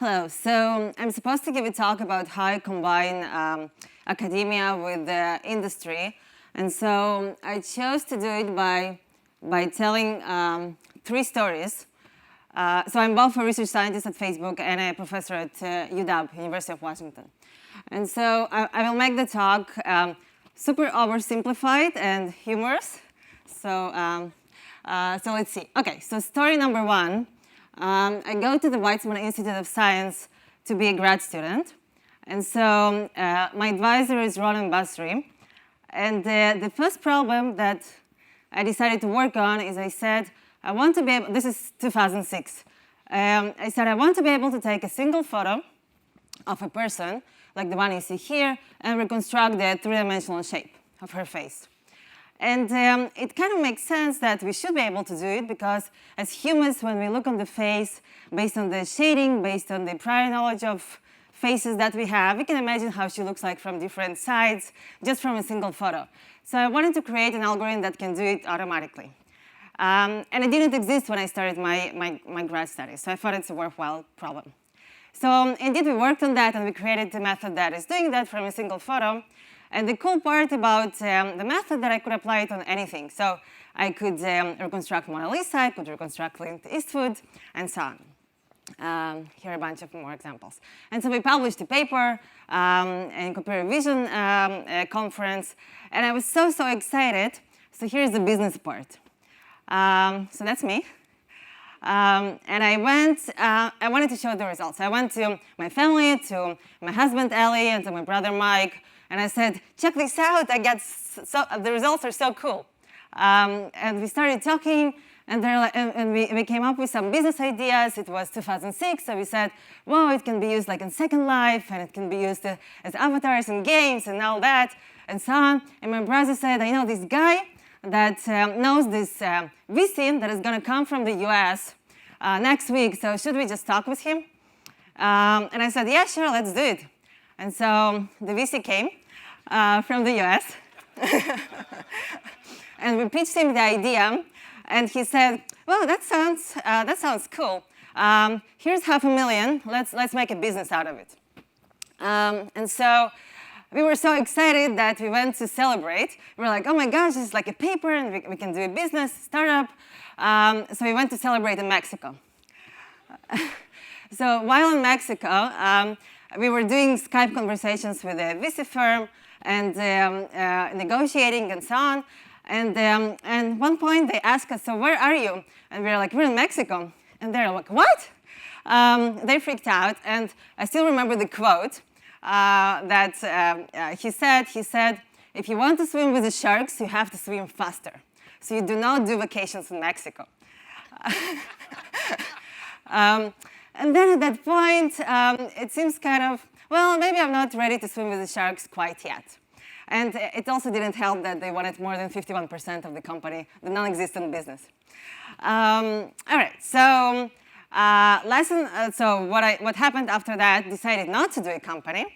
Hello. So I'm supposed to give a talk about how I combine academia with the industry. And so I chose to do it by telling 3 stories. So I'm both a research scientist at Facebook and a professor at UW, University of Washington. And so I will make the talk super oversimplified and humorous. So let's see. OK, so story number 1. I go to the Weizmann Institute of Science to be a grad student. And so my advisor is Roland Basri. And the first problem that I decided to work on is I said, I want to be able, this is 2006. I said, I want to be able to take a single photo of a person, like the one you see here, and reconstruct the 3-dimensional shape of her face. And it kind of makes sense that we should be able to do it because as humans, when we look on the face, based on the shading, based on the prior knowledge of faces that we have, we can imagine how she looks like from different sides, just from a single photo. So I wanted to create an algorithm that can do it automatically. And it didn't exist when I started my grad studies, so I thought it's a worthwhile problem. So indeed, we worked on that, and we created a method that is doing that from a single photo. And the cool part about the method that I could apply it on anything. So I could reconstruct Mona Lisa, I could reconstruct Clint Eastwood, and so on. Here are a bunch of more examples. And so we published a paper in Computer Vision conference. And I was so excited. So here's the business part. So that's me. And I wanted to show the results. I went to my family, to my husband, Ellie, and to my brother, Mike. And I said, check this out. The results are so cool. And we started talking. And we came up with some business ideas. It was 2006. So we said, well, it can be used like in Second Life. And it can be used as avatars in games and all that, and so on. And my brother said, I know this guy that knows this VC that is going to come from the US next week. So should we just talk with him? And I said, yeah, sure, let's do it. And so the VC came from the US. And we pitched him the idea. And he said, well, that sounds cool. Here's $500,000. Let's make a business out of it. And so we were so excited that we went to celebrate. We were like, oh my gosh, it's like a paper, and we can do a business, startup. So we went to celebrate in Mexico. So while in Mexico, we were doing Skype conversations with a VC firm and negotiating and so on. And at one point, they asked us, so where are you? And we were like, we're in Mexico. And they're like, what? They freaked out. And I still remember the quote that he said, if you want to swim with the sharks, you have to swim faster. So you do not do vacations in Mexico. And then at that point, it seems kind of, well, maybe I'm not ready to swim with the sharks quite yet. And it also didn't help that they wanted more than 51% of the company, the non-existent business. All right, so so what happened after that, decided not to do a company,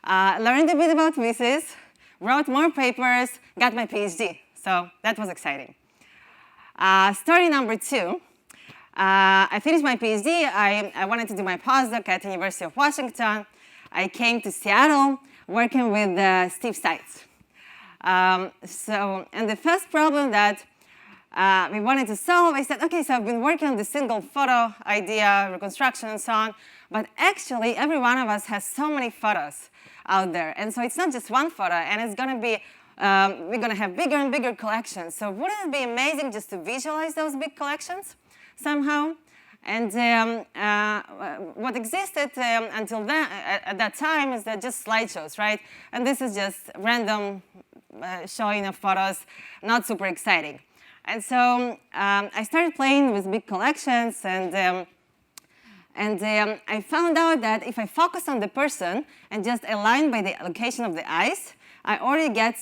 learned a bit about VCs, wrote more papers, got my PhD. So that was exciting. Story number 2. I finished my PhD. I wanted to do my postdoc at the University of Washington. I came to Seattle working with Steve Seitz. And the first problem that we wanted to solve, I said, OK, so I've been working on the single photo idea, reconstruction, and so on. But actually, every one of us has so many photos out there. And so it's not just one photo. And it's going to be, we're going to have bigger and bigger collections. So wouldn't it be amazing just to visualize those big collections somehow? And what existed until then, at that time, is that just slideshows, right? And this is just random showing of photos, not super exciting. And so I started playing with big collections, and I found out that if I focus on the person and just align by the location of the eyes, I already get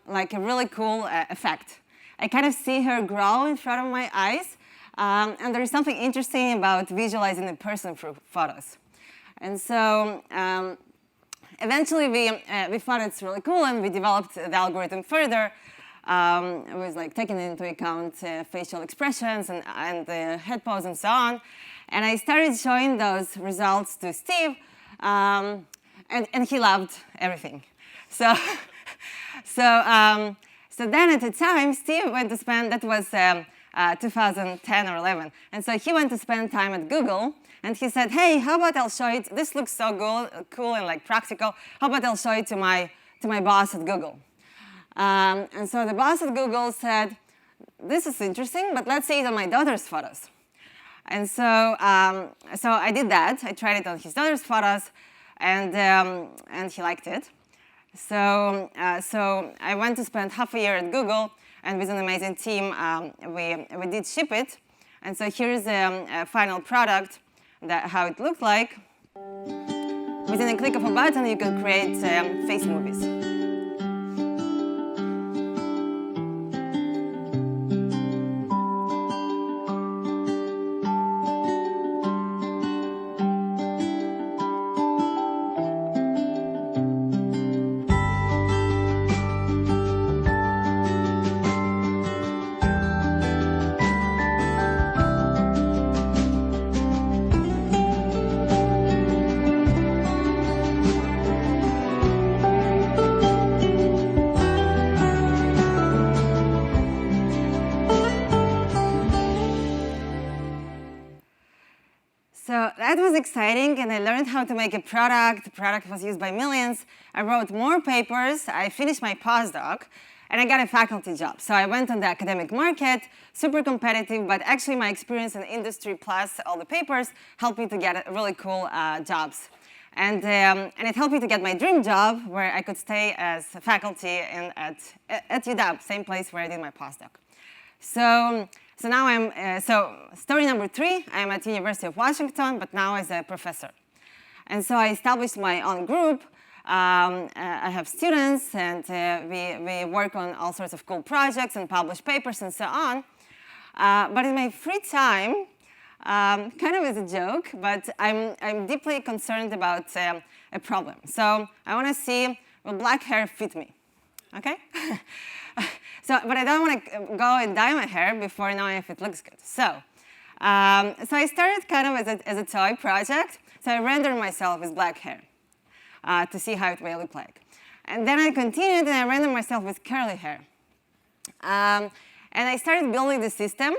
like a really cool effect. I kind of see her grow in front of my eyes. And there is something interesting about visualizing a person through photos. And so eventually we thought it's really cool, and we developed the algorithm further. It was like taking into account facial expressions and the head pose and so on. And I started showing those results to Steve, and he loved everything. So, so then at the time, Steve went to spend, that was 2010 or 11, and so he went to spend time at Google, and he said, hey, how about I'll show it, this looks so cool and like practical, how about I'll show it to my boss at Google. And so the boss at Google said, this is interesting, but let's see it on my daughter's photos. And so, so I did that. I tried it on his daughter's photos, and he liked it. So, so I went to spend half a year at Google, and with an amazing team, we did ship it. And so here's a final product, how it looked like. Within a click of a button, you can create face movies. So that was exciting, and I learned how to make a product. The product was used by millions. I wrote more papers. I finished my postdoc, and I got a faculty job. So I went on the academic market, super competitive, but actually my experience in industry plus all the papers helped me to get really cool jobs. And it helped me to get my dream job, where I could stay as faculty at UW, same place where I did my postdoc. So now so story number 3, I'm at University of Washington, but now as a professor. And so I established my own group. I have students, and we work on all sorts of cool projects and publish papers and so on. But in my free time, kind of as a joke, but I'm deeply concerned about a problem. So I want to see, will black hair fit me? Okay? But I don't want to go and dye my hair before knowing if it looks good. So I started kind of as a toy project. So I rendered myself with black hair to see how it will look like. And then I continued, and I rendered myself with curly hair. And I started building the system.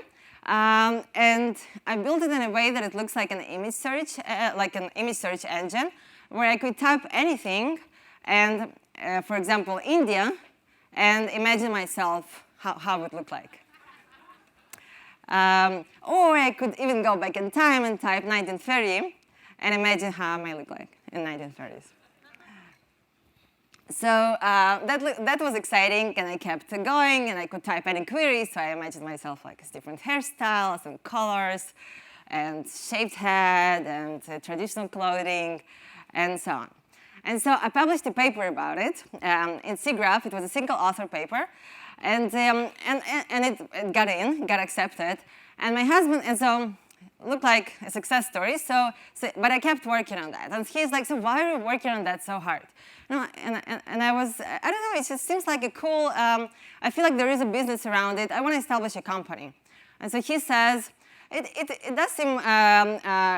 And I built it in a way that it looks like an image search engine, where I could type anything, and for example, India, and imagine myself how it would look like. Or I could even go back in time and type 1930 and imagine how I might look like in 1930s. So that was exciting, and I kept going, and I could type any query, so I imagined myself like with different hairstyles and colors and shaved head and traditional clothing and so on. And so I published a paper about it in SIGGRAPH. It was a single author paper, and it got accepted. And my husband, and so looked like a success story. But I kept working on that, and he's like, "So why are you working on that so hard?" No, and I was, I don't know. It just seems like a cool. I feel like there is a business around it. I want to establish a company, and so he says, "It does seem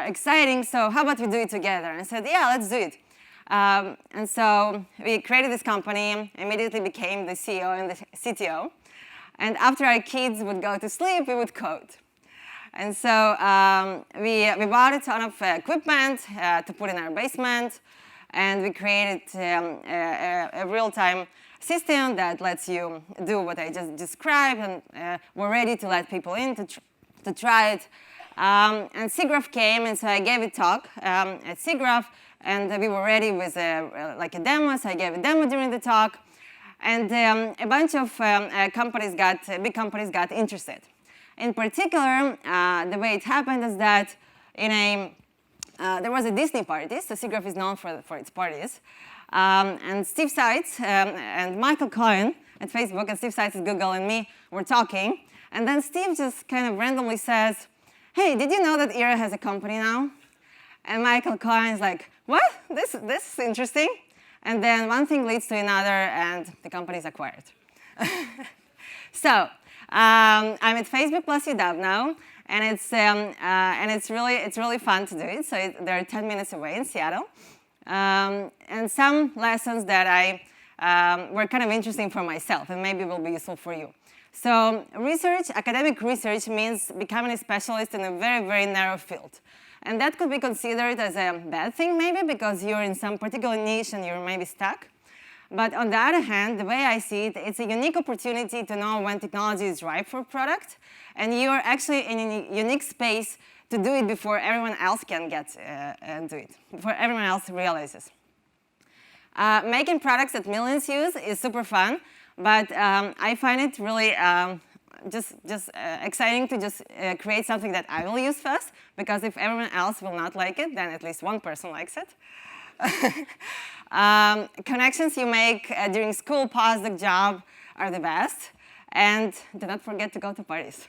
exciting. So how about we do it together?" And I said, "Yeah, let's do it." And so we created this company, immediately became the CEO and the CTO. And after our kids would go to sleep, we would code. And so we bought a ton of equipment to put in our basement. And we created a real-time system that lets you do what I just described. And we're ready to let people in to try it. And SIGGRAPH came, and so I gave a talk at SIGGRAPH. And we were ready with like a demo, so I gave a demo during the talk. And a bunch of big companies got interested. In particular, the way it happened is that there was a Disney party, so SIGGRAPH is known for its parties. And Steve Seitz and Michael Cohen at Facebook, and Steve Seitz at Google, and me were talking. And then Steve just kind of randomly says, "Hey, did you know that Ira has a company now?" And Michael Cohen is like, "What? This is interesting." And then one thing leads to another, and the company is acquired. So I'm at Facebook plus UW now, and it's really fun to do it. So they're 10 minutes away in Seattle, and some lessons that were kind of interesting for myself and maybe will be useful for you. So academic research means becoming a specialist in a very, very narrow field. And that could be considered as a bad thing maybe because you're in some particular niche and you're maybe stuck. But on the other hand, the way I see it, it's a unique opportunity to know when technology is ripe for product, and you're actually in a unique space to do it before everyone else can get and do it, before everyone else realizes. Making products that millions use is super fun, but I find it really just exciting to just create something that I will use first, because if everyone else will not like it, then at least one person likes it. Connections you make during school, postdoc job are the best, and do not forget to go to parties.